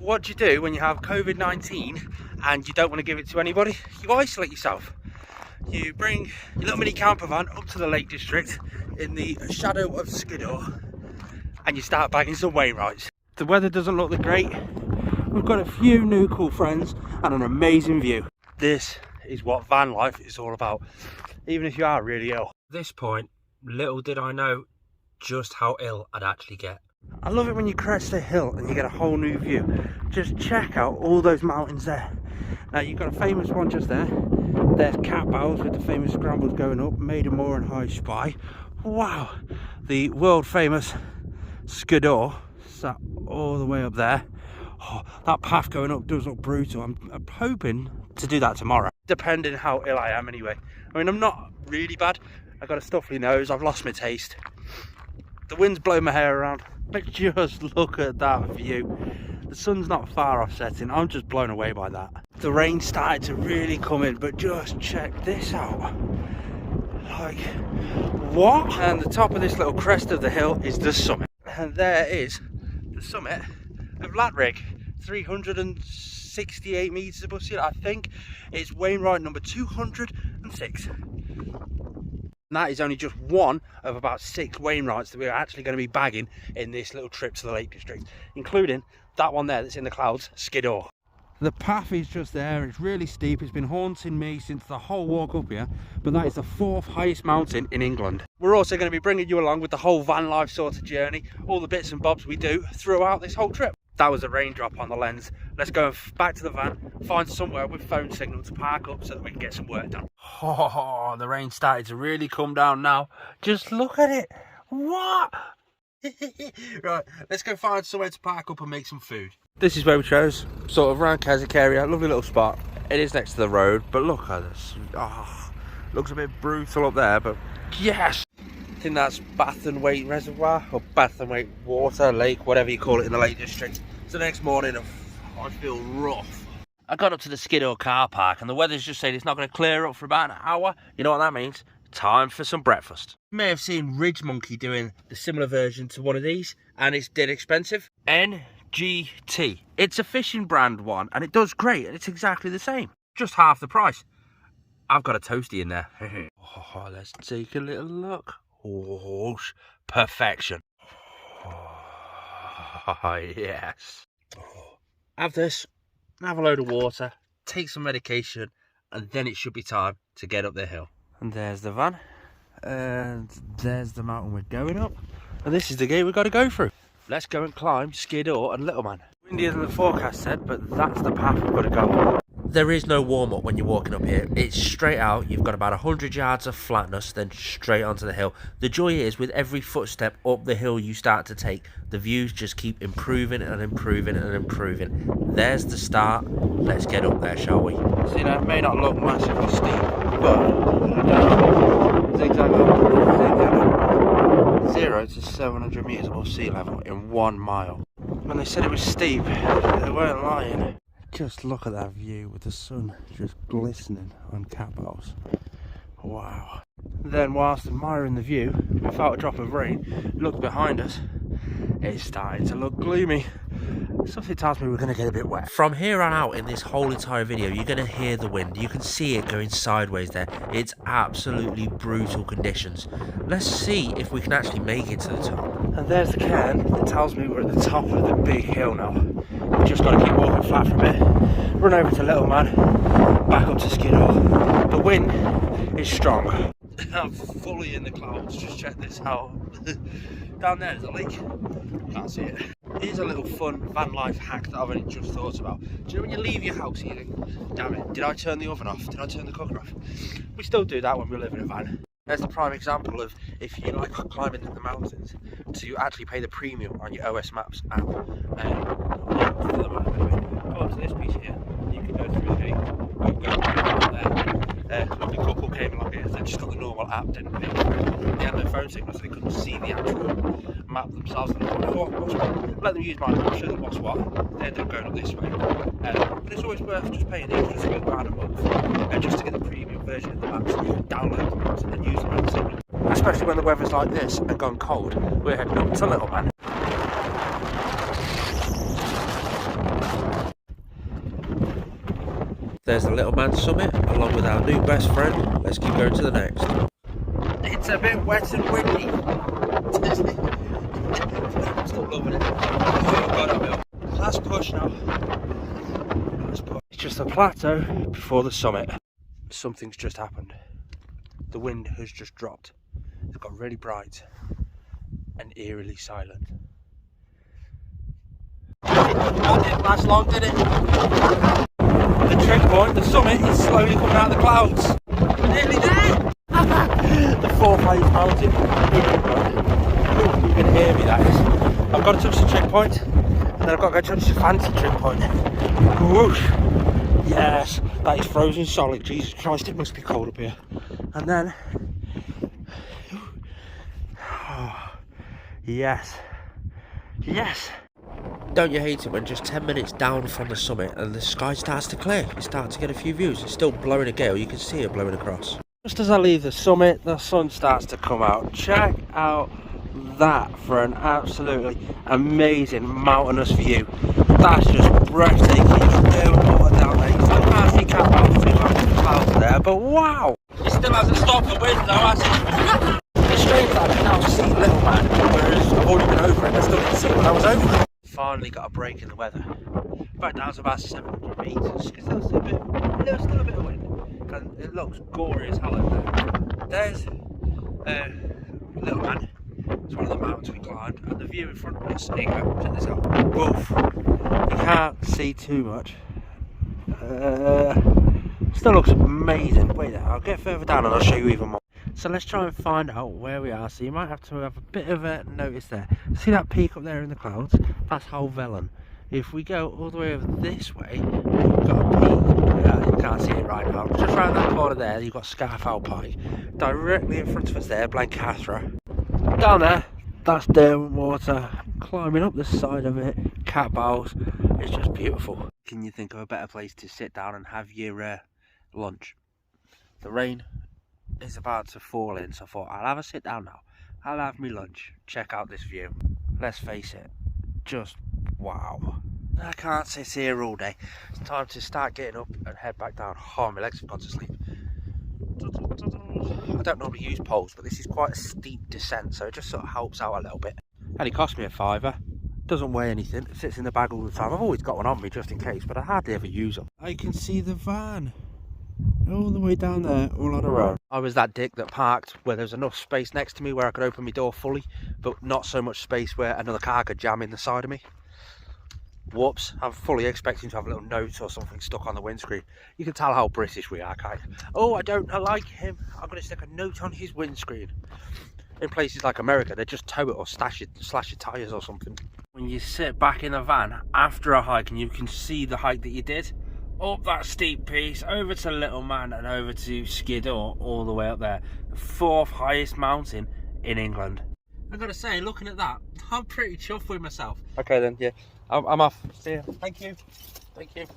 What do you do when you have COVID-19 and you don't want to give it to anybody? You isolate yourself. You bring your little mini camper van up to the Lake District in the shadow of Skiddaw and you start bagging some wainwrights. The weather doesn't look that great. We've got a few new cool friends and an amazing view. This is what van life is all about, even if you are really ill. At this point, little did I know just how ill I'd actually get. I love it when you crest a hill and you get a whole new view. Just check out all those mountains there. Now you've got a famous one just there. There's Cat Bowls with the famous scrambles going up, Maiden Moor and High Spy. Wow, the world famous Skiddaw sat all the way up there. Oh, that path going up does look brutal. I'm hoping to do that tomorrow, depending how ill I am anyway. I mean, I'm not really bad. I've got a stuffy nose, I've lost my taste. The wind's blowing my hair around, but just look at that view. The sun's not far off setting, I'm just blown away by that. The rain started to really come in, but just check this out. Like, what? And the top of this little crest of the hill is the summit. And there is the summit of Latrig, 368 metres above sea level. I think it's wainwright number 206. And that is only just one of about 6 wainwrights that we're actually going to be bagging in this little trip to the Lake District, including that one there that's in the clouds, Skiddaw. The path is just there, it's really steep, it's been haunting me since the whole walk up here, but that is the 4th highest mountain in England. We're also going to be bringing you along with the whole van life sort of journey, all the bits and bobs we do throughout this whole trip. That was a raindrop on the lens. Let's go back to the van, find somewhere with phone signal to park up so that we can get some work done. Oh, the rain started to really come down now. Just look at it. What? Right, let's go find somewhere to park up and make some food. This is where we chose, sort of around Keswick area. Lovely little spot. It is next to the road, but look at this. Oh, looks a bit brutal up there, but yes. I think that's Bath and Waite Reservoir, or Bath and Waite Water, Lake, whatever you call it in the Lake District. So the next morning, I feel rough. I got up to the Skiddaw car park and the weather's just saying it's not going to clear up for about an hour. You know what that means? Time for some breakfast. You may have seen Ridge Monkey doing the similar version to one of these, and it's dead expensive. NGT. It's a fishing brand one, and it does great, and it's exactly the same. Just half the price. I've got a toasty in there. Oh, let's take a little look. Oh, perfection. Oh, yes. Have this, have a load of water, take some medication, and then it should be time to get up the hill. And there's the van, and there's the mountain we're going up, and this is the gate we've got to go through. Let's go and climb Skiddaw and Little Man. Windier than the forecast said, but that's the path we've got to go on. There is no warm-up when you're walking up here. It's straight out. You've got about 100 yards of flatness, then straight onto the hill. The joy is, with every footstep up the hill you start to take, the views just keep improving and improving and improving. There's the start. Let's get up there, shall we? See, that may not look massively steep, but zigzag up, 0 to 700 metres above sea level in 1 mile. When they said it was steep, they weren't lying. Just look at that view with the sun just glistening on Cat Bowls. Wow. Then whilst admiring the view, without a drop of rain, look behind us, it's starting to look gloomy. Something tells me we're going to get a bit wet. From here on out in this whole entire video, you're going to hear the wind. You can see it going sideways there. It's absolutely brutal conditions. Let's see if we can actually make it to the top. And there's the cairn that tells me we're at the top of the big hill now. We've just got to keep walking flat for a bit. Run over to Little Man, back up to Skiddaw. The wind is strong. I'm fully in the clouds, just check this out. Down there is a lake, can't see it. Here's a little fun van life hack that I've only just thought about. Do you know when you leave your house you think, damn it, did I turn the oven off? Did I turn the cooker off? We still do that when we live in a van. There's the prime example of if you like climbing the mountains, to actually pay the premium on your OS Maps app. Go up to this piece here, you can go through the gate, go there. Lovely couple came along here, they just got the normal app, didn't they? They had no phone signal, so they couldn't see the actual map themselves. And they thought, what's what? Let them use my map, show them what's what. They ended up going up this way. But it's always worth just paying the extra £3 a month, just to get the premium version of the maps, download the maps, and then use them as signal. Especially when the weather's like this and gone cold, we're heading up to Little Man. There's the Little Man summit, along with our new best friend. Let's keep going to the next. It's a bit wet and windy. I'm still loving it. Oh God, I'm ill. Last push now. Last push. It's just a plateau before the summit. Something's just happened. The wind has just dropped. It's got really bright and eerily silent. That didn't last long, did it? The trig point, the summit, is slowly coming out of the clouds. We're nearly there! The fourth highest mountain. You can hear me, that is. I've got to touch the trig point, and then I've got to go touch the fancy trig point. Whoosh! Yes, that is frozen solid. Jesus Christ, it must be cold up here. And then, oh, yes, yes. Don't you hate it when just 10 minutes down from the summit and the sky starts to clear? You start to get a few views. It's still blowing a gale. You can see it blowing across. Just as I leave the summit, the sun starts to come out. Check out that for an absolutely amazing mountainous view. That's just breathtaking. There's water down there. You still can't see Cat Mountain through the clouds there, but wow! It still hasn't stopped the wind though, has it? It's strange that I can now see Little Man, whereas I've already been over it. I still didn't see it when I was over it. Finally got a break in the weather. Back down to about 700 metres, because there's still a bit of wind. And it looks gory as hell out there. There's Little Man. It's one of the mountains we climbed, and the view in front of us. Here you go, check this out. Woof. You can't see too much. Still looks amazing. Wait there, I'll get further down and I'll show you even more. So let's try and find out where we are. So you might have to have a bit of a notice there. See that peak up there in the clouds? That's Helvellyn. If we go all the way over this way, we've got a peak. You can't see it right now. Just around that corner there, you've got Scarfell Pike. Directly in front of us there, Blencathra. Down there, that's Derwentwater. Climbing up the side of it, Cat Bows. It's just beautiful. Can you think of a better place to sit down and have your lunch? The rain is about to fall in, so I thought I'll have a sit down now. I'll have my lunch. Check out this view. Let's face it, just wow. I can't sit here all day. It's time to start getting up and head back down. Oh, my legs have gone to sleep. I don't normally use poles, but this is quite a steep descent, so it just sort of helps out a little bit. And it cost me a £5. Doesn't weigh anything. It sits in the bag all the time. I've always got one on me just in case, but I hardly ever use them. I can see the van all the way down there, all on a row. I was that dick that parked where there's enough space next to me where I could open my door fully, but not so much space where another car could jam in the side of me. Whoops, I'm fully expecting to have a little note or something stuck on the windscreen. You can tell how British we are, can't you? Oh, I don't like him. I'm going to stick a note on his windscreen. In places like America, they just tow it or slash your tyres or something. When you sit back in the van after a hike and you can see the hike that you did, up that steep piece, over to Little Man and over to Skiddaw, all the way up there. The fourth highest mountain in England. I've got to say, looking at that, I'm pretty chuffed with myself. Okay then, yeah, I'm off. See ya. Thank you. Thank you.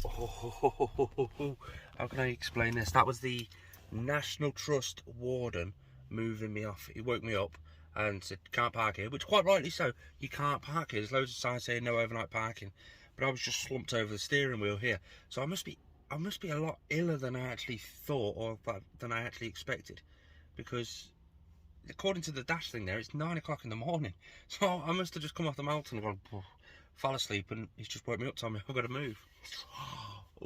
Oh, how can I explain this? That was the National Trust warden moving me off. He woke me up and said, can't park here, which quite rightly so. You can't park here. There's loads of signs saying no overnight parking. But I was just slumped over the steering wheel here. So I must be a lot iller than I actually thought, or than I actually expected. Because according to the dash thing there, it's 9 o'clock in the morning. So I must have just come off the mountain and gone, oh, fell asleep, and he's just woke me up, told me I've got to move.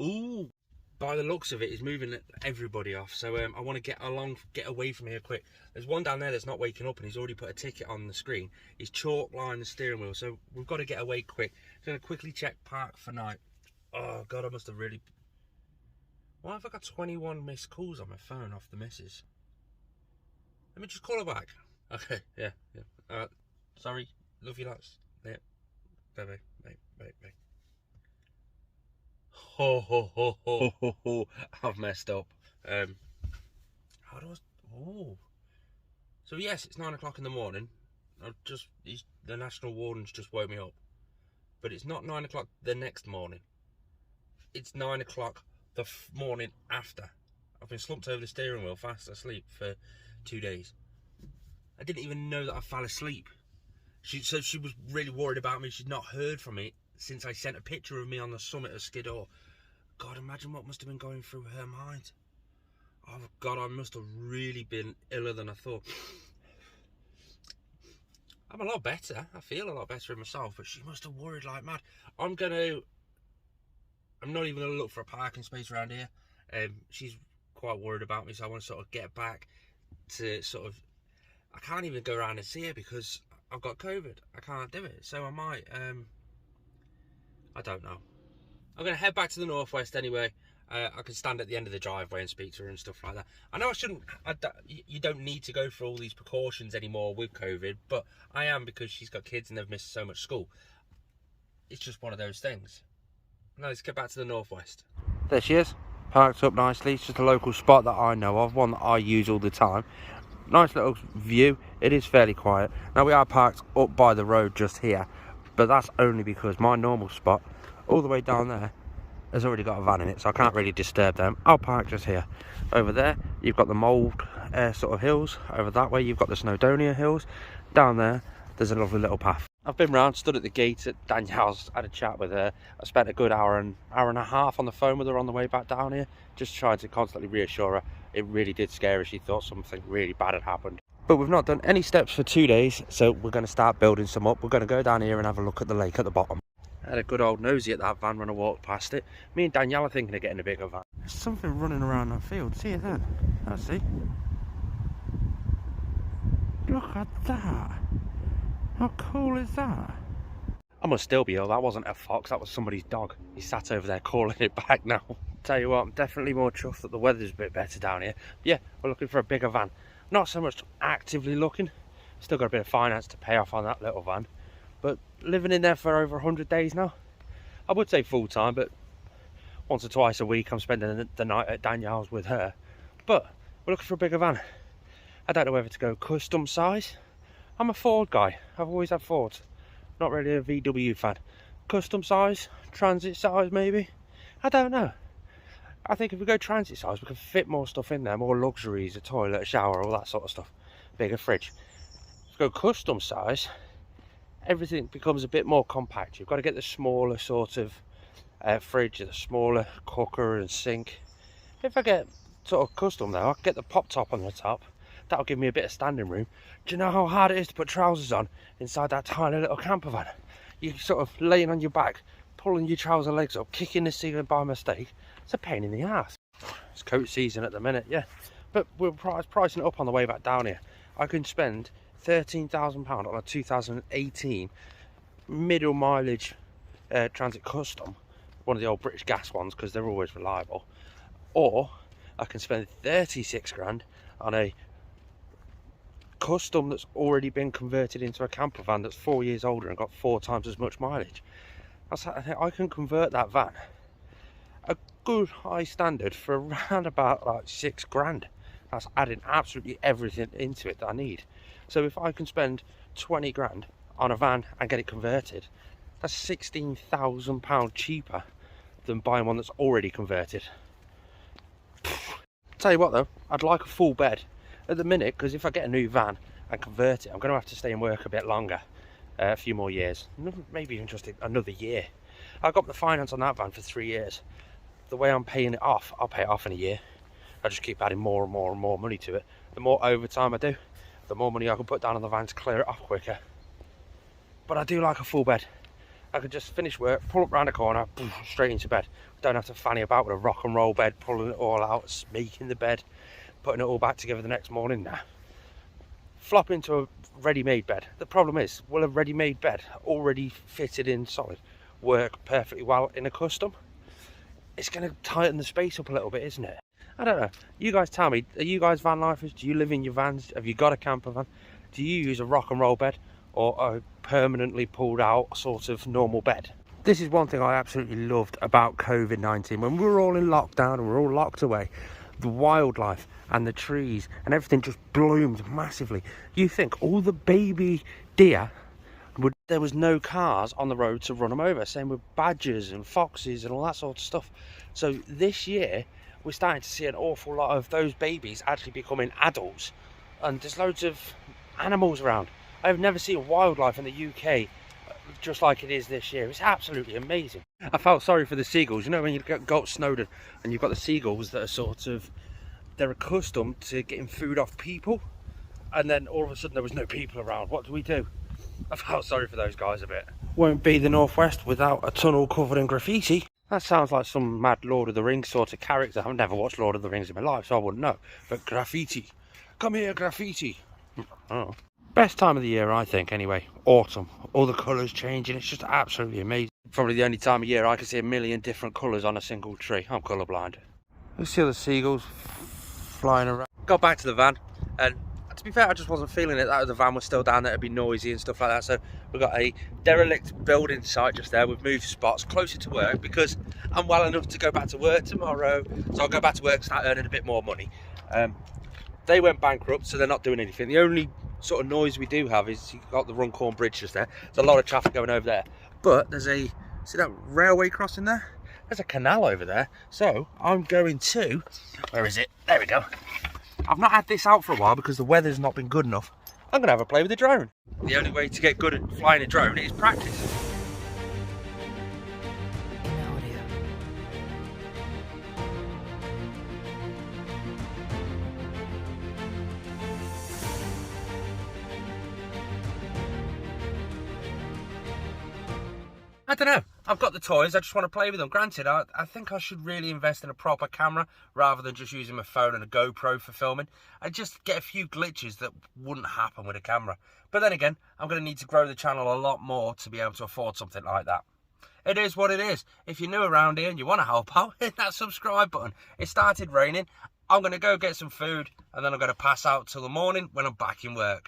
Ooh. By the looks of it, he's moving everybody off. So I want to get away from here quick. There's one down there that's not waking up, and he's already put a ticket on the screen. He's chalk lined the steering wheel, so we've got to get away quick. I'm going to quickly check park for night. Oh God, I must have really... Why have I got 21 missed calls on my phone off the missus? Let me just call her back. Okay, yeah. Sorry, love you lots. Yeah, bye. Ho. I've messed up. How do I... Oh. So yes, it's 9 o'clock in the morning. The National Warden's just woke me up. But it's not 9 o'clock the next morning. It's 9 o'clock the morning after. I've been slumped over the steering wheel, fast asleep for 2 days. I didn't even know that I fell asleep. She was really worried about me. She'd not heard from me since I sent a picture of me on the summit of Skiddaw. God, imagine what must have been going through her mind. Oh God, I must have really been iller than I thought. I'm a lot better. I feel a lot better in myself, but she must have worried like mad. I'm not even gonna look for a parking space around here. She's quite worried about me, so I want to sort of get back to sort of. I can't even go around and see her because I've got COVID. I can't do it, so I might. I don't know. I'm gonna head back to the northwest anyway. I can stand at the end of the driveway and speak to her and stuff like that. I know I shouldn't. You don't need to go through all these precautions anymore with COVID, but I am, because she's got kids and they've missed so much school. It's just one of those things. Now let's get back to the northwest. There she is, parked up nicely. It's just a local spot that I know of, one that I use all the time. Nice little view. It is fairly quiet. Now we are parked up by the road just here, but that's only because my normal spot, all the way down there, has already got a van in it, so I can't really disturb them. I'll park just here. Over there, you've got the mould sort of hills. Over that way, you've got the Snowdonia hills. Down there, there's a lovely little path. I've been round, stood at the gate at Danielle's, had a chat with her. I spent a good hour and a half on the phone with her on the way back down here, just trying to constantly reassure her. It really did scare her. She thought something really bad had happened. But we've not done any steps for 2 days, so we're going to start building some up. We're going to go down here and have a look at the lake at the bottom. I had a good old nosy at that van when I walked past it. Me and Danielle are thinking of getting a bigger van. There's something running around that field. See it there? I see. Look at that. How cool is that? I must still be ill. That wasn't a fox, that was somebody's dog. He sat over there calling it back now. Tell you what, I'm definitely more chuffed that the weather's a bit better down here. But yeah, we're looking for a bigger van. Not so much actively looking. Still got a bit of finance to pay off on that little van. But living in there for over 100 days now, I would say full time, but once or twice a week I'm spending the night at Danielle's with her. But we're looking for a bigger van. I don't know whether to go custom size. I'm a Ford guy, I've always had Fords. Not really a VW fan. Custom size, transit size maybe. I don't know. I think if we go transit size, we can fit more stuff in there, more luxuries, a toilet, a shower, all that sort of stuff. Bigger fridge. If we go custom size, everything becomes a bit more compact. You've got to get the smaller sort of fridge, the smaller cooker and sink. If I get sort of custom though, I'll get the pop top on the top. That'll give me a bit of standing room. Do you know how hard it is to put trousers on inside that tiny little camper van? You're sort of laying on your back, pulling your trouser legs up, kicking the ceiling by mistake. It's a pain in the ass. It's coat season at the minute, yeah. But we're pricing it up on the way back down here. I can spend £13,000 on a 2018 middle mileage Transit Custom, one of the old British gas ones, because they're always reliable, or I can spend 36 grand on a custom that's already been converted into a camper van that's 4 years older and got 4 times as much mileage. I can convert that van a good high standard for around about like 6 grand. That's adding absolutely everything into it that I need. So if I can spend 20 grand on a van and get it converted, that's £16,000 cheaper than buying one that's already converted. Tell you what though, I'd like a full bed at the minute, because if I get a new van and convert it, I'm going to have to stay in work a bit longer, a few more years, maybe even just another year. I got the finance on that van for 3 years. The way I'm paying it off, I'll pay it off in a year. I just keep adding more and more and more money to it. The more overtime I do, the more money I can put down on the van to clear it off quicker. But I do like a full bed. I could just finish work, pull up round the corner, boom, straight into bed. Don't have to fanny about with a rock and roll bed, pulling it all out, making the bed, putting it all back together the next morning. Nah. Flop into a ready-made bed. The problem is, will a ready-made bed, already fitted in solid, work perfectly well in a custom? It's going to tighten the space up a little bit, isn't it? I don't know. You guys tell me, are you guys van lifers? Do you live in your vans? Have you got a camper van? Do you use a rock and roll bed or a permanently pulled out sort of normal bed? This is one thing I absolutely loved about COVID-19. When we were all in lockdown and we were all locked away, the wildlife and the trees and everything just bloomed massively. You think all the baby deer, there was no cars on the road to run them over. Same with badgers and foxes and all that sort of stuff. So this year, we're starting to see an awful lot of those babies actually becoming adults, and there's loads of animals around. I've never seen wildlife in the UK just like it is this year. It's absolutely amazing. I felt sorry for the seagulls. You know, when you go snowed and you've got the seagulls that are sort of, they're accustomed to getting food off people, and then all of a sudden there was no people around. What do we do? I felt sorry for those guys a bit. Won't be the Northwest without a tunnel covered in graffiti. That sounds like some mad Lord of the Rings sort of character. I've never watched Lord of the Rings in my life, so I wouldn't know. But graffiti. Come here, graffiti. Oh. Best time of the year, I think, anyway. Autumn. All the colours changing. It's just absolutely amazing. Probably the only time of year I can see a million different colours on a single tree. I'm colourblind. Let's see all the seagulls flying around. Got back to the van, and to be fair, I just wasn't feeling it. That the van was still down there. It'd be noisy and stuff like that. So we've got a derelict building site just there. We've moved spots closer to work because I'm well enough to go back to work tomorrow. So I'll go back to work and start earning a bit more money. They went bankrupt, so they're not doing anything. The only sort of noise we do have is you've got the Runcorn Bridge just there. There's a lot of traffic going over there. But there's a, see that railway crossing there? There's a canal over there. So I'm going to, where is it? There we go. I've not had this out for a while because the weather's not been good enough. I'm going to have a play with the drone. The only way to get good at flying a drone is practice. I don't know, I've got the toys, I just want to play with them. Granted, I think I should really invest in a proper camera rather than just using my phone and a GoPro for filming. I just get a few glitches that wouldn't happen with a camera. But then again, I'm going to need to grow the channel a lot more to be able to afford something like that. It is what it is. If you're new around here and you want to help out, hit that subscribe button. It started raining. I'm going to go get some food and then I'm going to pass out till the morning when I'm back in work.